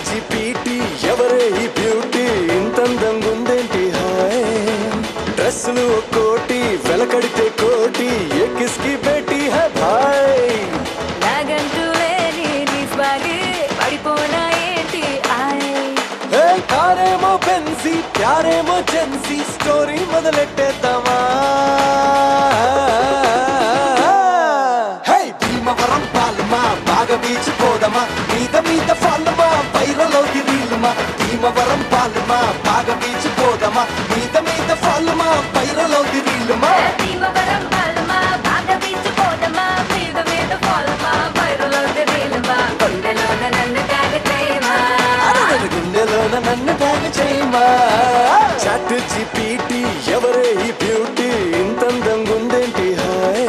GPT ఎవరే ఈ beauty ఇంతందంగా ఉందేంటి హాయ్ డ్రెస్సులు ఒక్కోటి వెలకడితే కోటి ఏ కిస్కి బేటీ హై భాయ్ నాగంటూ లేని నీ స్వాగే పడిపోనా ఏంటి ఏ కారేమో బెన్సీ ప్యారేమో జెన్సీ స్టోరీ మొదలెట్టేద్దామా భీమవరం పాలమా బాగా బీచ్ పోదమా మీద మీద ఫాలమా వైరలోకి రీలుమా భీమవరం పాలమా బాగా బీచ్ పోదమా మీద మీద ఫాలమా వైరలోకి రీలుమా భీమవరం పాలమా బాగా బీచ్ పోదమా మీద మీద ఫాలమా వైరలోకి రీలుమా గుండెలోన నన్ను ట్యాగ్ చేయమా గుండెలోన నన్ను ట్యాగ్ చేయమా చాట్ జీపీటీ ఎవరే ఈ బ్యూటీ ఇంతందంగా ఉందేంటి హాయ్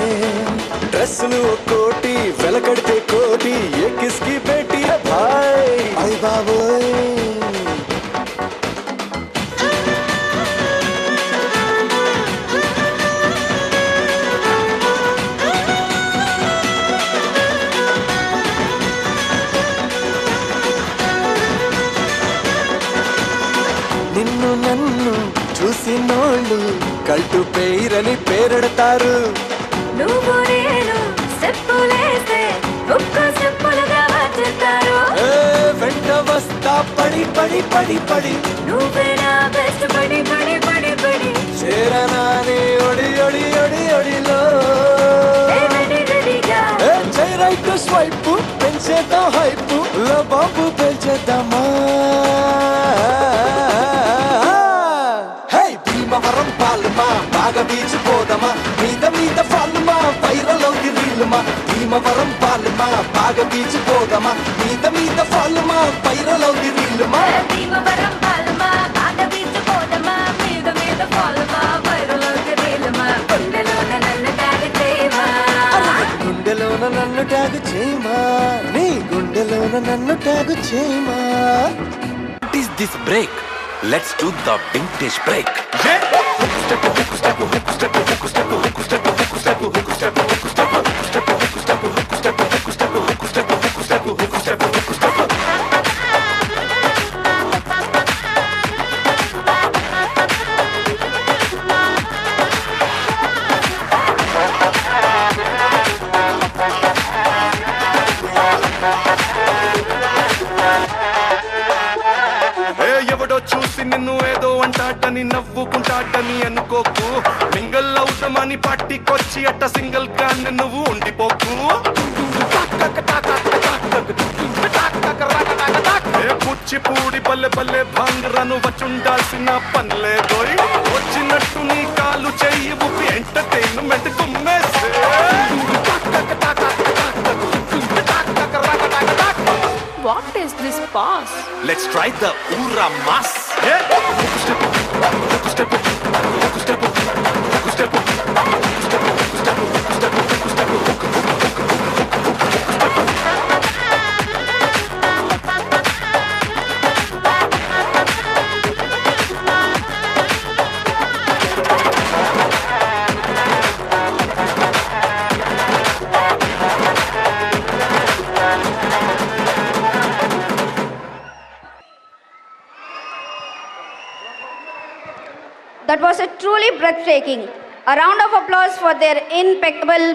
డ్రెస్సులు ఒక్కోటి వెలకడితే కోటి ఏ కిస్కి బేటీ హై భాయ్ అయ్ బాబోయ్ నిన్ను నన్ను చూసినోళ్ళు కల్టు పేరని పేరెడతారు నువ్వు నేను చెప్పులేస్తే ఒక్క చెప్పులుగా వచ్చేస్తారు వెంట వస్తా పడి పడి పడి పడి నువ్వే నా బెస్ట్ పడి పడి పడి పడి చేరనాని ఒడి ఒడి ఒడి ఒడిలో రెడీగా జై రైట్ స్వైప్ పెంచేద్దాం హైప్ లో బాంబు పెంచేద్దామా హే భీమవరం పాలమా బాగా బీచ్ పోదమా మీద మీద ఫాలమా వైరలోకి రీలుమా భీమవరం పాలమా బాగా బీచ్ పోదమా మీద మీద ఫాలమా వైరలోకి రీలుమా భీమవరం పాలమా బాగా బీచ్ పోదమా మీద మీద ఫాలమా వైరలోకి రీలుమా గుండెలోన నన్ను ట్యాగ్ చేయమా గుండెలోన నన్ను ట్యాగ్ చేయమా నీ గుండెలోన నన్ను tag చేయమా What is this break? Let's do the vintage break. ఎవడో చూసి నిన్ను ఏదో అంటాటని నవ్వుకుంటాటని అనుకోకు మింగల్ అవుతామని పార్టీకొచ్చి అట్ట సింగిల్ గా నువ్వు ఉండిపోకు కూచిపూడి బల్లె బల్లె భాంగరను వచ్చుండాల్సిన పనిలేదోయ్ వచ్చినట్టు నీ కాలు చెయ్యి ఊపి entertainment కుమ్మేసే What is this pass? Let's try the Ura Mas. That was a truly breathtaking. A round of applause for their impeccable